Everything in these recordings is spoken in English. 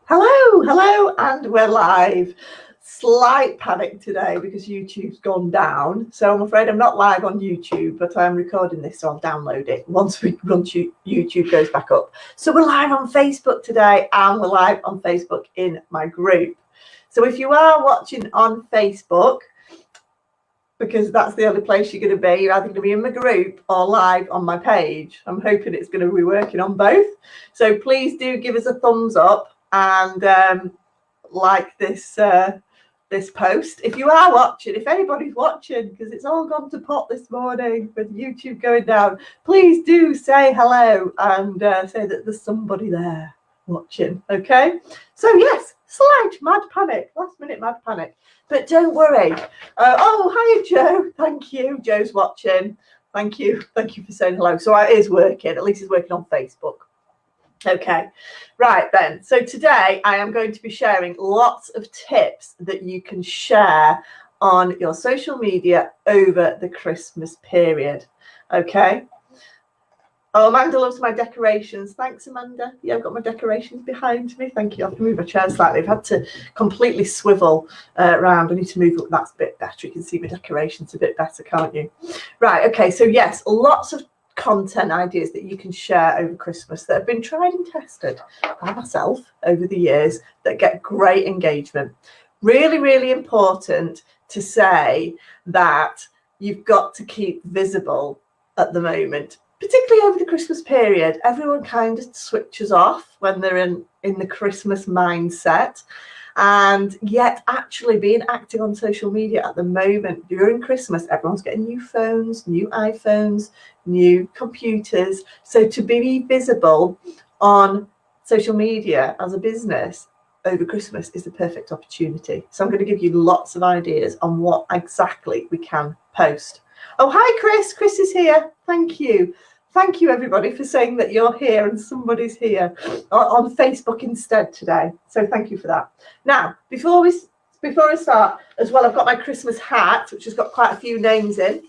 Hello, and we're live. Slight panic today because YouTube's gone down. So I'm afraid I'm not live on YouTube, but I'm recording this, so I'll download it once YouTube goes back up. So we're live on Facebook today, and we're live on Facebook in my group. So if you are watching on Facebook, because that's the only place you're going to be, you're either going to be in my group or live on my page. I'm hoping it's going to be working on both. So please do give us a thumbs up and like this this post. If you are watching, if anybody's watching, because it's all gone to pot this morning with YouTube going down, please do say hello and say that there's somebody there watching. Okay, so yes, slight mad panic, last minute mad panic, but don't worry. Oh, hi Joe, thank you. Joe's watching. Thank you for saying hello. So it is working, at least it's working on Facebook. Okay, right then. So today I am going to be sharing lots of tips that you can share on your social media over the Christmas period. Okay. Oh, Amanda loves my decorations. Thanks, Amanda. Yeah, I've got my decorations behind me. Thank you. I have to move my chair slightly. I've had to completely swivel around. I need to move up. That's a bit better. You can see my decorations a bit better, can't you? Right. Okay. So yes, lots of content ideas that you can share over Christmas that have been tried and tested by myself over the years that get great engagement. Really, really important to say that you've got to keep visible at the moment, particularly over the Christmas period. Everyone kind of switches off when they're in the Christmas mindset. And yet actually being active on social media at the moment during Christmas, everyone's getting new phones, new iPhones, new computers. So to be visible on social media as a business over Christmas is the perfect opportunity. So I'm going to give you lots of ideas on what exactly we can post. Oh, hi, Chris. Chris is here. Thank you. Thank you, everybody, for saying that you're here and somebody's here on Facebook instead today. So thank you for that. Now, before I start, as well, I've got my Christmas hat, which has got quite a few names in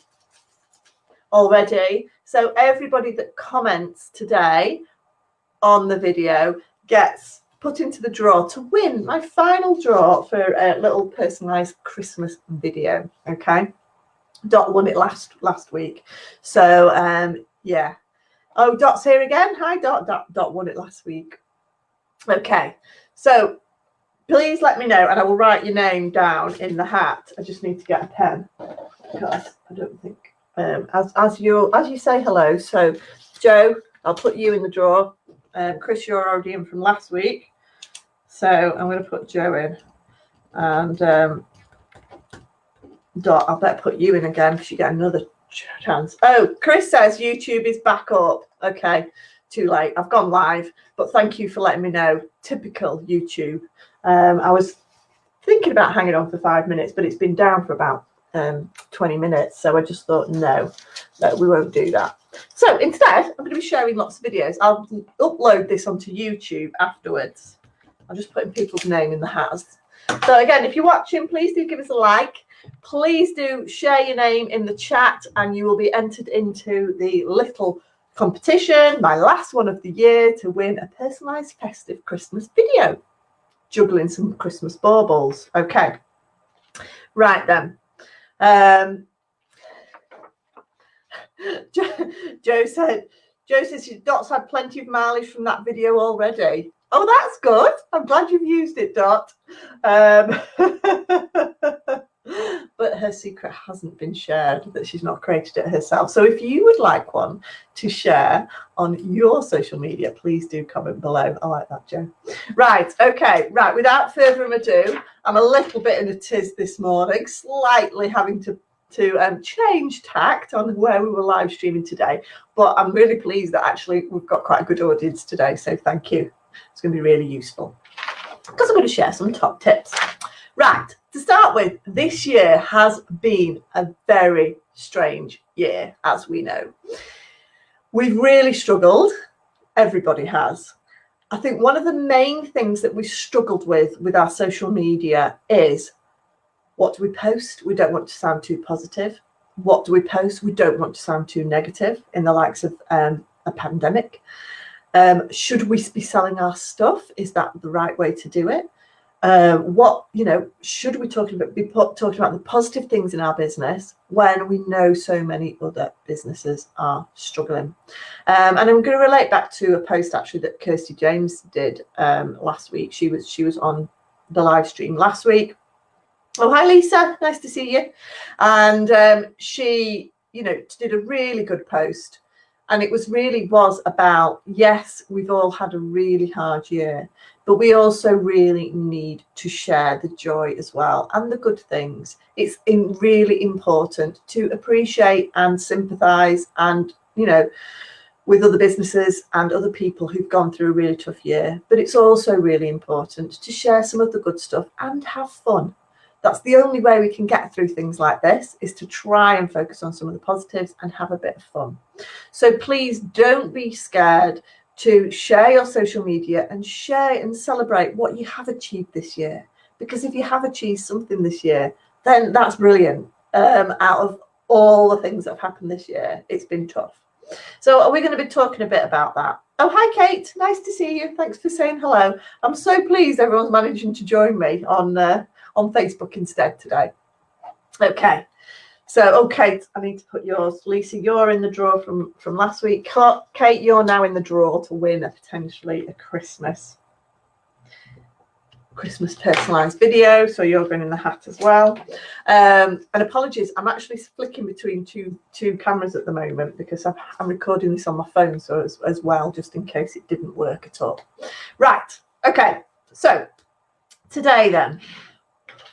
already. So everybody that comments today on the video gets put into the draw to win my final draw for a little personalised Christmas video. Okay. Dot won it last week. So yeah. Oh, Dot's here again. Hi, Dot. Dot won it last week. Okay. So please let me know and I will write your name down in the hat. I just need to get a pen because I don't think as you say hello. So Joe, I'll put you in the draw. Chris, you're already in from last week. So I'm going to put Joe in. And Dot, I'll better put you in again because you get another chance. Oh, Chris says YouTube is back up. Okay, too late. I've gone live, but thank you for letting me know. Typical YouTube. I was thinking about hanging on for 5 minutes, but it's been down for about 20 minutes. So I just thought, no, we won't do that. So instead, I'm going to be sharing lots of videos. I'll upload this onto YouTube afterwards. I'm just putting people's name in the hats. So again, if you're watching, please do give us a like. Please do share your name in the chat and you will be entered into the little competition, my last one of the year, to win a personalised festive Christmas video, juggling some Christmas baubles. Okay, right then. Joe says Dot's had plenty of mileage from that video already. Oh, that's good. I'm glad you've used it, Dot. But her secret hasn't been shared, that she's not created it herself. So if you would like one to share on your social media, please do comment below. I like that, Joe. Right, okay, right. Without further ado, I'm a little bit in a tiz this morning, slightly having to change tact on where we were live streaming today. But I'm really pleased that actually we've got quite a good audience today. So thank you. It's going to be really useful because I'm going to share some top tips. Right, to start with, this year has been a very strange year, as we know. We've really struggled. Everybody has. I think one of the main things that we struggled with our social media is, what do we post? We don't want to sound too positive. What do we post? We don't want to sound too negative in the likes of a pandemic. Should we be selling our stuff? Is that the right way to do it? Should we be talking about the positive things in our business when we know so many other businesses are struggling? And I'm going to relate back to a post actually that Kirsty James did last week. She was on the live stream last week. Oh, hi Lisa, nice to see you. And she, did a really good post, and it was about, yes, we've all had a really hard year, but we also really need to share the joy as well and the good things. It's really important to appreciate and sympathise and, with other businesses and other people who've gone through a really tough year. But it's also really important to share some of the good stuff and have fun. That's the only way we can get through things like this, is to try and focus on some of the positives and have a bit of fun. So please don't be scared to share your social media and share and celebrate what you have achieved this year. Because if you have achieved something this year, then that's brilliant. Out of all the things that have happened this year, it's been tough. So are we going to be talking a bit about that? Oh, hi, Kate. Nice to see you. Thanks for saying hello. I'm so pleased everyone's managing to join me on Facebook instead today. Okay. So, Kate, I need to put yours. Lisa, you're in the draw from last week. Kate, you're now in the draw to win potentially a Christmas personalised video. So you're going in the hat as well. And apologies, I'm actually flicking between two cameras at the moment because I'm recording this on my phone, so as well, just in case it didn't work at all. Right. Okay. So today then,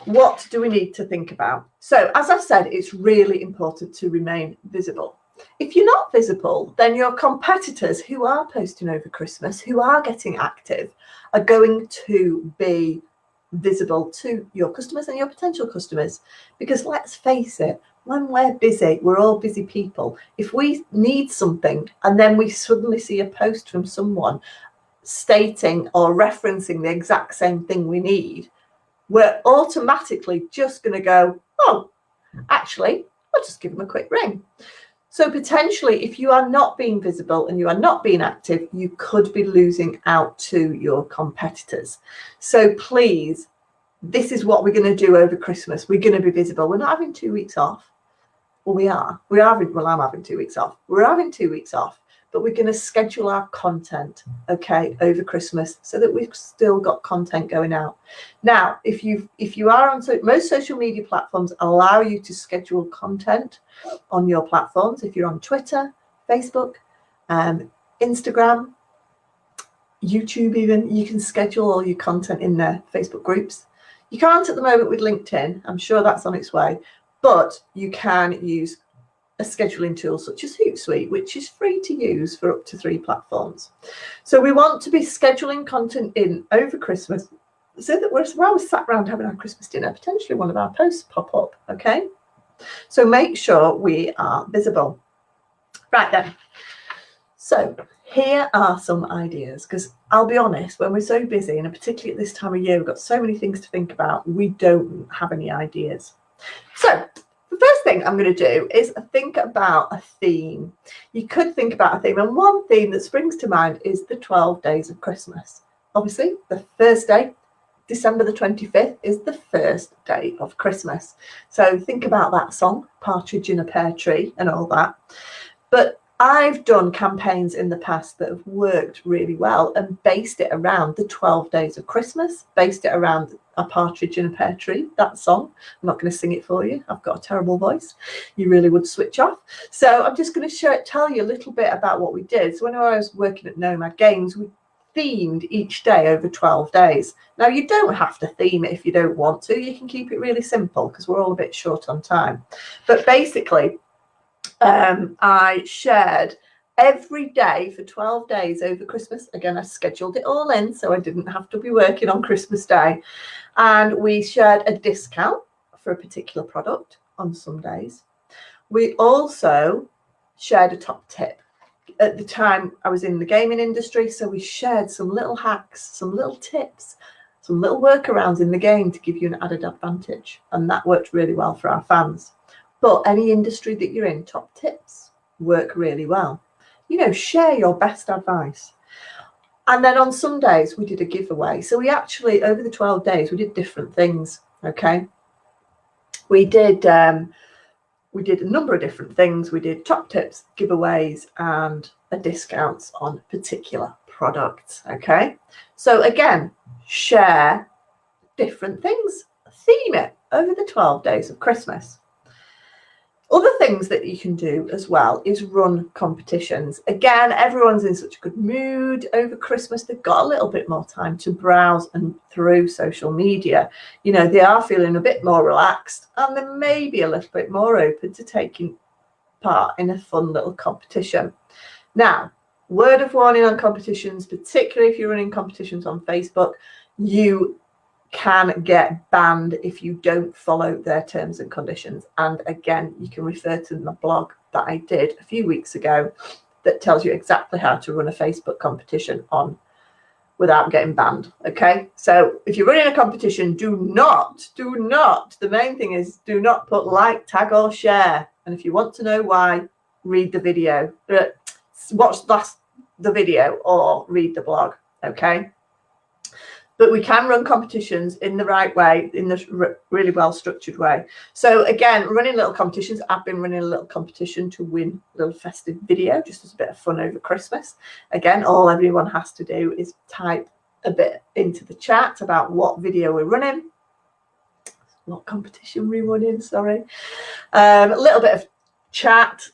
what do we need to think about? So as I've said, it's really important to remain visible. If you're not visible, then your competitors who are posting over Christmas, who are getting active, are going to be visible to your customers and your potential customers. Because let's face it, when we're busy, we're all busy people. If we need something and then we suddenly see a post from someone stating or referencing the exact same thing we need, we're automatically just going to go, oh, actually, I'll just give them a quick ring. So potentially, if you are not being visible and you are not being active, you could be losing out to your competitors. So please, this is what we're going to do over Christmas. We're going to be visible. We're not having 2 weeks off. Well, we are. Well, I'm having 2 weeks off. We're having 2 weeks off. But we're going to schedule our content, okay, over Christmas so that we've still got content going out. Now, if you are on most social media platforms allow you to schedule content on your platforms. If you're on Twitter, Facebook, Instagram, YouTube even, you can schedule all your content in their Facebook groups. You can't at the moment with LinkedIn. I'm sure that's on its way. But you can use a scheduling tool such as Hootsuite, which is free to use for up to 3 platforms. So we want to be scheduling content in over Christmas so that while we're sat around having our Christmas dinner, potentially one of our posts pop up, okay? So make sure we are visible. Right then. So here are some ideas, because I'll be honest, when we're so busy, and particularly at this time of year, we've got so many things to think about, we don't have any ideas. So the first thing I'm going to do is think about a theme. You could think about a theme, and one theme that springs to mind is the 12 days of Christmas. Obviously, the first day, December the 25th, is the first day of Christmas. So think about that song, Partridge in a Pear Tree, and all that. But I've done campaigns in the past that have worked really well and based it around the 12 days of Christmas, based it around a partridge in a pear tree, that song. I'm not going to sing it for you. I've got a terrible voice. You really would switch off. So I'm just going to tell you a little bit about what we did. So when I was working at Nomad Games, we themed each day over 12 days. Now, you don't have to theme it if you don't want to. You can keep it really simple because we're all a bit short on time. But basically, I shared every day for 12 days over Christmas. Again, I scheduled it all in so I didn't have to be working on Christmas Day. And we shared a discount for a particular product on some days. We also shared a top tip. At the time, I was in the gaming industry, so we shared some little hacks, some little tips, some little workarounds in the game to give you an added advantage. And that worked really well for our fans. But any industry that you're in, top tips work really well. You know, share your best advice. And then on some days we did a giveaway. So we actually, over the 12 days, we did different things. Okay. We did a number of different things. We did top tips, giveaways, and discounts on particular products. Okay. So again, share different things, theme it over the 12 days of Christmas. Other things that you can do as well is run competitions. Again, everyone's in such a good mood over Christmas. They've got a little bit more time to browse and through social media. You know, they are feeling a bit more relaxed and they may be a little bit more open to taking part in a fun little competition. Now, word of warning on competitions, particularly if you're running competitions on Facebook, you can get banned if you don't follow their terms and conditions. And again, you can refer to my blog that I did a few weeks ago that tells you exactly how to run a Facebook competition on without getting banned. Okay, so if you're running a competition, do not, the main thing is do not put like, tag or share. And if you want to know why, read the video, watch the video or read the blog. Okay. But we can run competitions in the right way, in the really well structured way. So again, running little competitions. I've been running a little competition to win a little festive video, just as a bit of fun over Christmas. Again, all everyone has to do is type a bit into the chat about what video we're running, what competition we're running, sorry. A little bit of chat.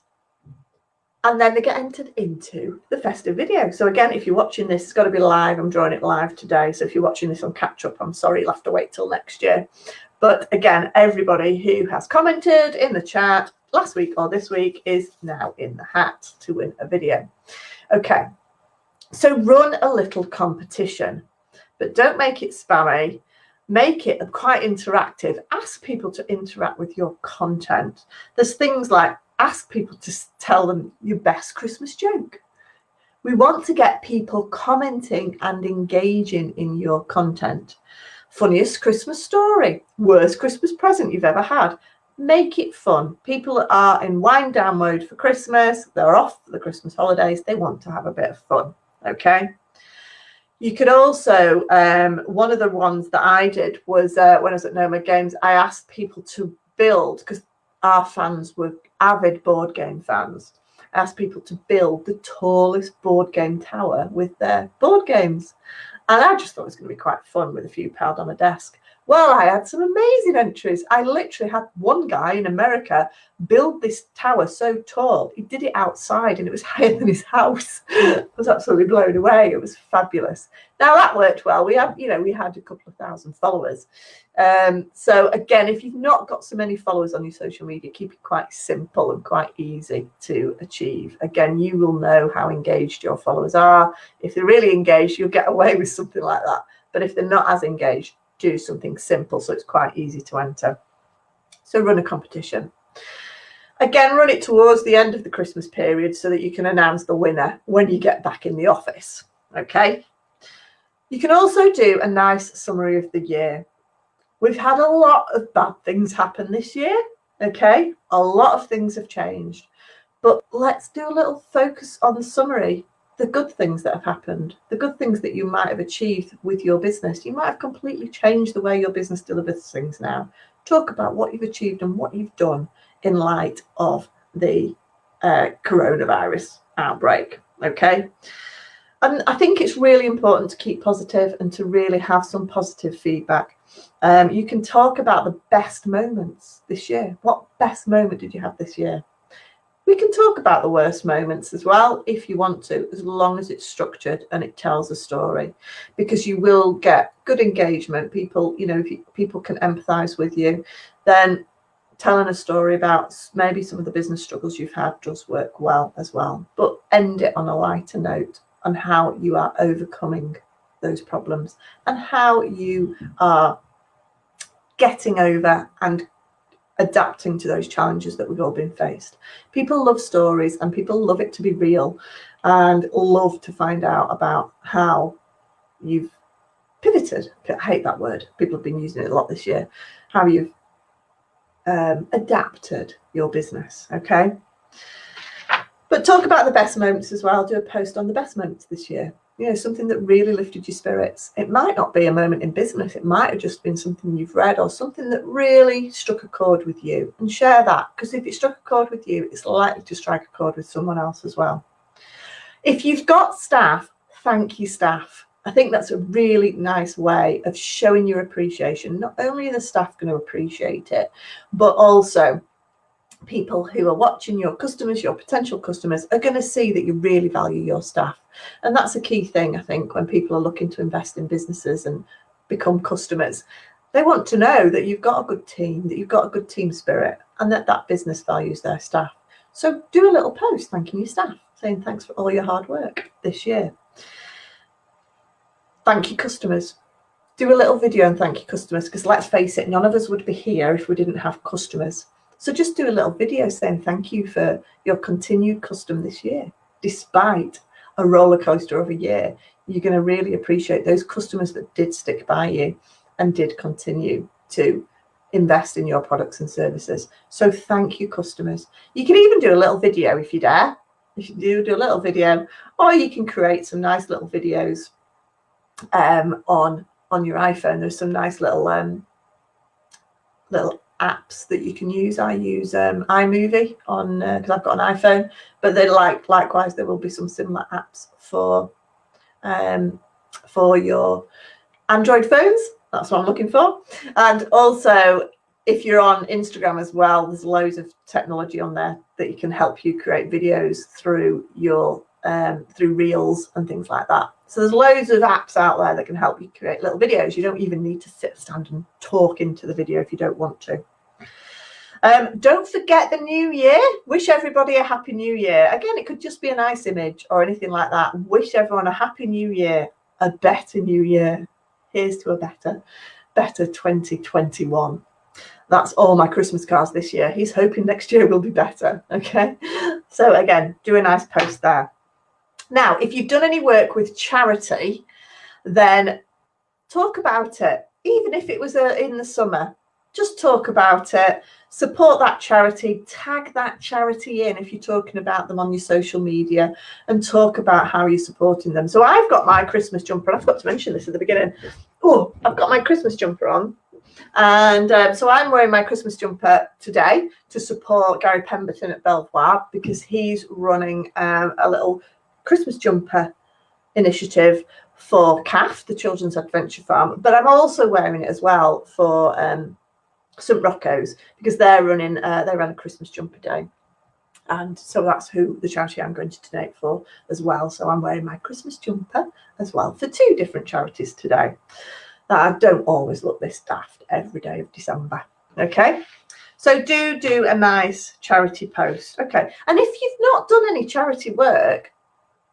And then they get entered into the festive video. So again, if you're watching this, it's got to be live. I'm drawing it live today. So if you're watching this on catch up, I'm sorry, you'll have to wait till next year. But again, everybody who has commented in the chat last week or this week is now in the hat to win a video. Okay, so run a little competition, but don't make it spammy. Make it quite interactive. Ask people to interact with your content. There's things like ask people to tell them your best Christmas joke. We want to get people commenting and engaging in your content. Funniest Christmas story, worst Christmas present you've ever had. Make it fun. People are in wind down mode for Christmas. They're off for the Christmas holidays. They want to have a bit of fun. Okay. You could also, one of the ones that I did was when I was at Nomad Games, I asked people to build, because our fans were avid board game fans. I asked people to build the tallest board game tower with their board games. And I just thought it was going to be quite fun with a few piled on a desk. Well, I had some amazing entries. I literally had one guy in America build this tower so tall. He did it outside and it was higher than his house. I was absolutely blown away. It was fabulous. Now that worked well. We had a couple of thousand followers. So again, if you've not got so many followers on your social media, keep it quite simple and quite easy to achieve. Again, you will know how engaged your followers are. If they're really engaged, you'll get away with something like that. But if they're not as engaged, do something simple so it's quite easy to enter. So run a competition. Again, run it towards the end of the Christmas period so that you can announce the winner when you get back in the office. Okay. You can also do a nice summary of the year. We've had a lot of bad things happen this year. Okay. A lot of things have changed, but let's do a little focus on the summary. The good things that have happened, the good things that you might have achieved with your business. You might have completely changed the way your business delivers things now. Talk about what you've achieved and what you've done in light of the coronavirus outbreak. Okay. And I think it's really important to keep positive and to really have some positive feedback. You can talk about the best moments this year. What best moment did you have this year? We can talk about the worst moments as well if you want to, as long as it's structured and it tells a story, because you will get good engagement. People, if people can empathize with you, then telling a story about maybe some of the business struggles you've had does work well as well. But end it on a lighter note on how you are overcoming those problems and how you are getting over and adapting to those challenges that we've all been faced. People love stories and people love it to be real and love to find out about how you've pivoted. I hate that word. People have been using it a lot this year. How you've adapted your business. Okay. But talk about the best moments as well. Do a post on the best moments this year. You know, something that really lifted your spirits. It might not be a moment in business. It might have just been something you've read or something that really struck a chord with you, and share that, because if it struck a chord with you, it's likely to strike a chord with someone else as well. If you've got staff, thank your staff. I think that's a really nice way of showing your appreciation. Not only are the staff going to appreciate it, but also people who are watching, your customers, your potential customers, are going to see that you really value your staff. And that's a key thing, I think, when people are looking to invest in businesses and become customers. They want to know that you've got a good team, that you've got a good team spirit, and that that business values their staff. So do a little post thanking your staff, saying thanks for all your hard work this year. Thank your customers. Do a little video and thank your customers, because let's face it, none of us would be here if we didn't have customers. So just do a little video saying thank you for your continued custom this year. Despite a roller coaster of a year, you're going to really appreciate those customers that did stick by you and did continue to invest in your products and services. So thank you, customers. You can even do a little video if you dare. If you do a little video, or you can create some nice little videos on your iPhone. There's some nice little apps that you can use. I use iMovie on because I've got an iPhone, but they likewise there will be some similar apps for your Android phones. That's what I'm looking for. And also, if you're on Instagram as well, there's loads of technology on there that you can help you create videos through your through Reels and things like that. So there's loads of apps out there that can help you create little videos. You don't even need to stand and talk into the video if you don't want to. Don't forget the new year. Wish everybody a happy new year. Again, it could just be a nice image or anything like that. Wish everyone a happy new year, a better new year. Here's to a better 2021. That's all my Christmas cards this year. He's hoping next year will be better. Okay. So again, do a nice post there. Now, if you've done any work with charity, then talk about it. Even if it was in the summer, just talk about it. Support that charity. Tag that charity in if you're talking about them on your social media, and talk about how you're supporting them. So I've got my Christmas jumper. I forgot to mention this at the beginning. Oh, I've got my Christmas jumper on. And so I'm wearing my Christmas jumper today to support Gary Pemberton at Belvoir, because he's running a little Christmas jumper initiative for CAF, the Children's Adventure Farm. But I'm also wearing it as well for St Rocco's, because they're running they ran a Christmas jumper day, and so that's who the charity I'm going to donate for as well. So I'm wearing my Christmas jumper as well for two different charities today. Now, I don't always look this daft every day of December. Okay, so do a nice charity post. Okay, and if you've not done any charity work,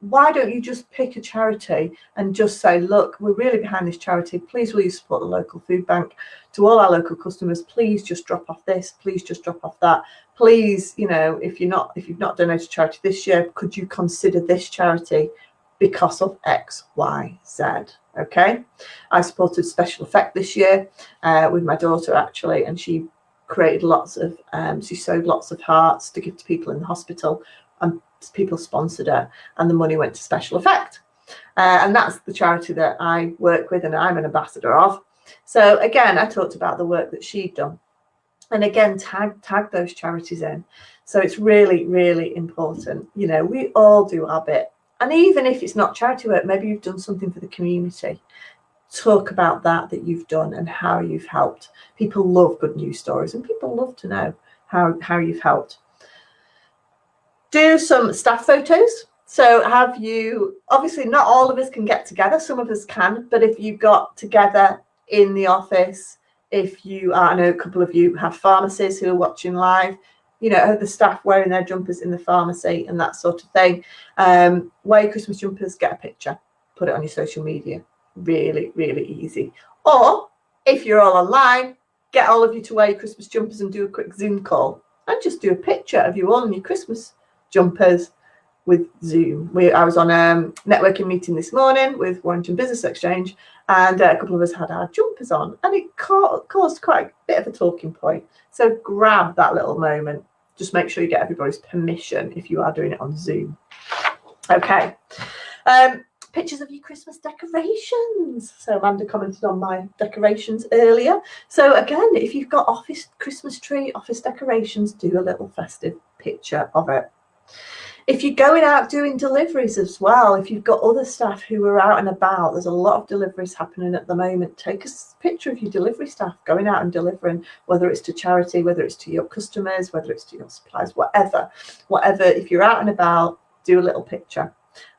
why don't you just pick a charity and just say, look, we're really behind this charity. Please, will you support the local food bank? To all our local customers, please just drop off this. Please just drop off that. Please, you know, if you've not donated to charity this year, could you consider this charity because of X, Y, Z? Okay. I supported Special Effect this year with my daughter, actually, and she created she sewed lots of hearts to give to people in the hospital, and people sponsored her, and the money went to Special Effect. And that's the charity that I work with and I'm an ambassador of. So again, I talked about the work that she'd done. And again, tag those charities in. So it's really, really important. You know, we all do our bit. And even if it's not charity work, maybe you've done something for the community. Talk about that you've done and how you've helped. People love good news stories, and people love to know how you've helped. Do some staff photos. So obviously not all of us can get together, some of us can, but if you got together in the office, I know a couple of you have pharmacies who are watching live, you know, the staff wearing their jumpers in the pharmacy and that sort of thing. Wear your Christmas jumpers, get a picture, put it on your social media. Really, really easy. Or if you're all online, get all of you to wear your Christmas jumpers and do a quick Zoom call and just do a picture of you all in your Christmas jumpers with Zoom. I was on a networking meeting this morning with Warrington Business Exchange, and a couple of us had our jumpers on, and it caused quite a bit of a talking point. So grab that little moment. Just make sure you get everybody's permission if you are doing it on Zoom. Okay. pictures of your Christmas decorations. So Amanda commented on my decorations earlier. So again, if you've got office Christmas tree, office decorations, do a little festive picture of it. If you're going out doing deliveries as well, if you've got other staff who are out and about, there's a lot of deliveries happening at the moment. Take a picture of your delivery staff going out and delivering, whether it's to charity, whether it's to your customers, whether it's to your suppliers, whatever. If you're out and about, do a little picture.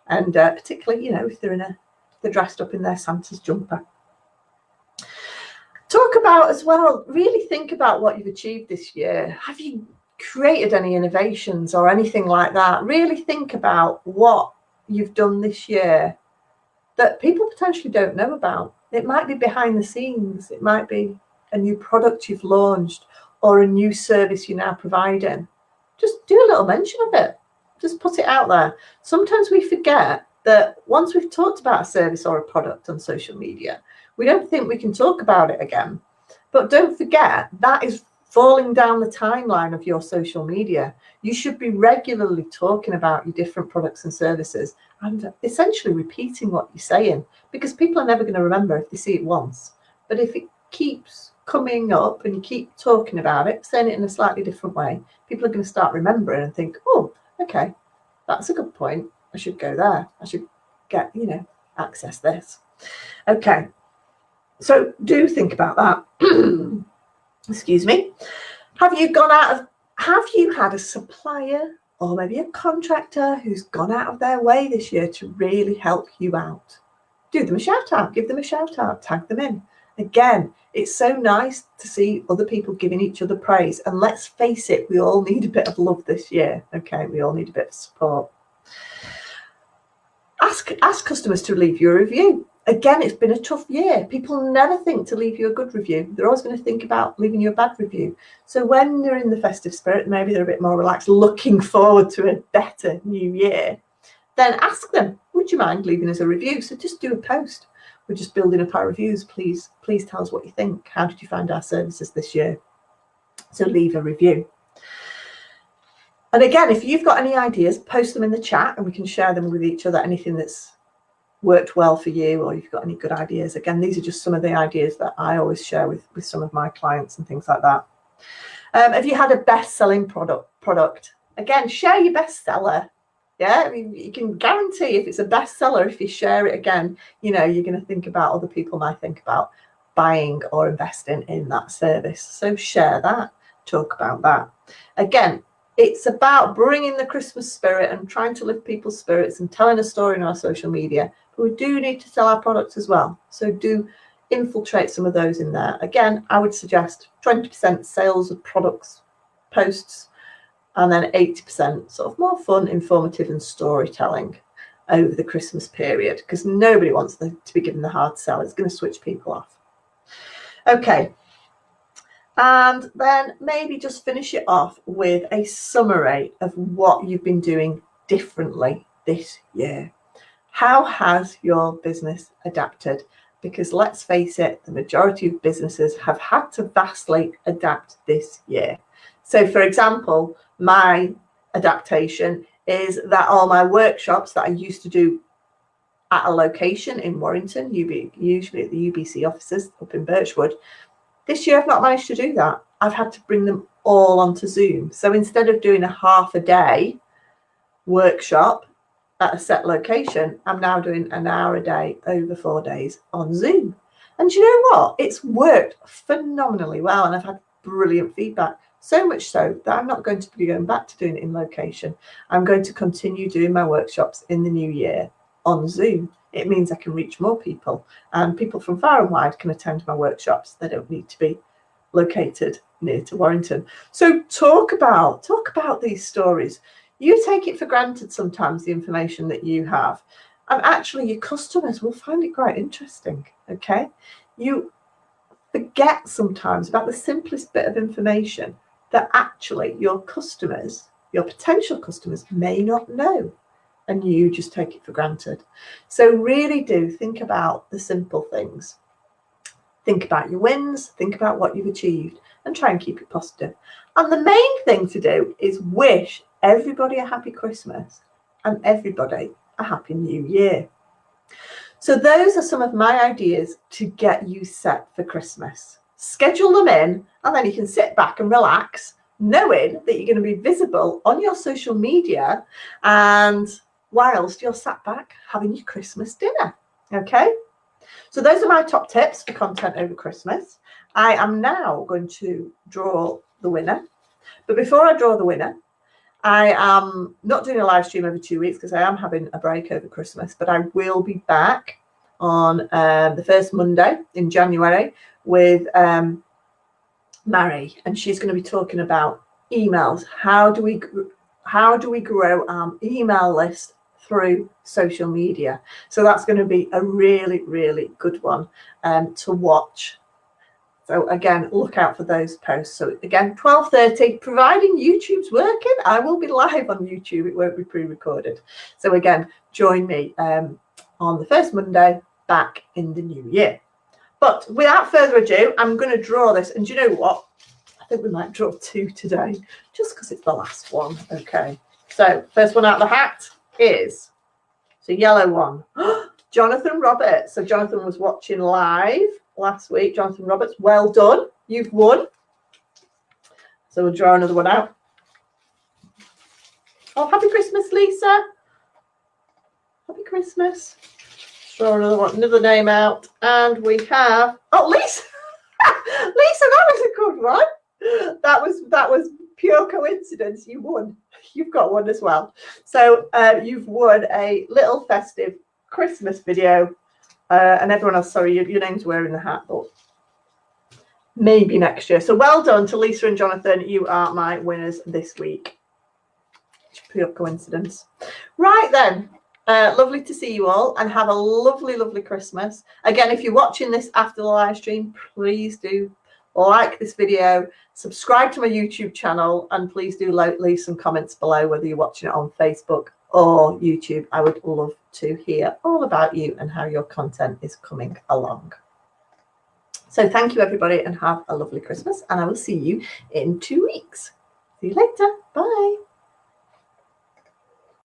And particularly, if they're dressed up in their Santa's jumper. Talk about as well, really think about what you've achieved this year. Have you created any innovations or anything like that? Really think about what you've done this year that people potentially don't know about. It might be behind the scenes. It might be a new product you've launched or a new service you're now providing. Just do a little mention of it. Just put it out there. Sometimes we forget that once we've talked about a service or a product on social media, we don't think we can talk about it again. But don't forget, that is falling down the timeline of your social media. You should be regularly talking about your different products and services and essentially repeating what you're saying, because people are never going to remember if they see it once. But if it keeps coming up and you keep talking about it, saying it in a slightly different way, people are going to start remembering and think, oh, okay, that's a good point. I should go there. I should get, access this. Okay. So do think about that. Excuse me. Have you had a supplier or maybe a contractor who's gone out of their way this year to really help you out? Do them a shout out, give them a shout out, tag them in. Again, it's so nice to see other people giving each other praise. And let's face it, we all need a bit of love this year. Okay, we all need a bit of support. Ask customers to leave you a review. Again, it's been a tough year. People never think to leave you a good review. They're always going to think about leaving you a bad review. So when they're in the festive spirit, maybe they're a bit more relaxed, looking forward to a better new year, then ask them, would you mind leaving us a review? So just do a post. We're just building up our reviews. Please tell us what you think. How did you find our services this year? So leave a review. And again, if you've got any ideas, post them in the chat and we can share them with each other. Anything that's worked well for you, or you've got any good ideas. Again, these are just some of the ideas that I always share with some of my clients and things like that. Have you had a best-selling product? Again, share your bestseller. Yeah, I mean, you can guarantee if it's a bestseller, if you share it again, you're going to think about other people might think about buying or investing in that service. So share that, talk about that. Again, it's about bringing the Christmas spirit and trying to lift people's spirits and telling a story on our social media. But we do need to sell our products as well. So do infiltrate some of those in there. Again, I would suggest 20% sales of products, posts, and then 80% sort of more fun, informative and storytelling over the Christmas period, because nobody wants to be given the hard sell. It's going to switch people off. Okay. And then maybe just finish it off with a summary of what you've been doing differently this year. How has your business adapted? Because let's face it, the majority of businesses have had to vastly adapt this year. So for example, my adaptation is that all my workshops that I used to do at a location in Warrington, usually at the UBC offices up in Birchwood, this year I've not managed to do that. I've had to bring them all onto Zoom. So instead of doing a half a day workshop at a set location, I'm now doing an hour a day over 4 days on Zoom. And you know what? It's worked phenomenally well, and I've had brilliant feedback. So much so that I'm not going to be going back to doing it in location. I'm going to continue doing my workshops in the new year on Zoom. It means I can reach more people, and people from far and wide can attend my workshops. They don't need to be located near to Warrington. So talk about these stories. You take it for granted sometimes, the information that you have, and actually your customers will find it quite interesting. Okay, you forget sometimes about the simplest bit of information that actually your customers, your potential customers, may not know, and you just take it for granted. So really do think about the simple things. Think about your wins, think about what you've achieved, and try and keep it positive. And the main thing to do is wish everybody a happy Christmas and everybody a happy new year. So those are some of my ideas to get you set for Christmas. Schedule them in, and then you can sit back and relax, knowing that you're going to be visible on your social media and whilst you're sat back having your Christmas dinner. Okay, so those are my top tips for content over Christmas. I am now going to draw the winner, but before I draw the winner, I am not doing a live stream over 2 weeks because I am having a break over Christmas, but I will be back on the first Monday in January with Mary, and she's going to be talking about emails. How do we grow our email list through social media? So that's going to be a really, really good one to watch. So again, look out for those posts. So again, 12:30, providing YouTube's working, I will be live on YouTube. It won't be pre-recorded. So again, join me on the first Monday back in the new year. But without further ado, I'm going to draw this. And do you know what? I think we might draw two today, just because it's the last one. Okay. So first one out of the hat is the yellow one. Jonathan Roberts. So Jonathan was watching live last week. Jonathan Roberts, well done. You've won. So we'll draw another one out. Oh, happy Christmas, Lisa. Happy Christmas. Draw another one, another name out. And we have, oh, Lisa. Lisa, that was a good one. That was pure coincidence. You won. You've got one as well. So you've won a little festive Christmas video. And everyone else, sorry, your name's wearing the hat, but maybe next year. So well done to Lisa and Jonathan. You are my winners this week. Pure coincidence. Right then. Lovely to see you all, and have a lovely, lovely Christmas. Again, if you're watching this after the live stream, please do like this video, subscribe to my YouTube channel, and please do leave some comments below whether you're watching it on Facebook or YouTube. I would love to hear all about you and how your content is coming along. So thank you, everybody, and have a lovely Christmas, and I will see you in 2 weeks. See you later. Bye.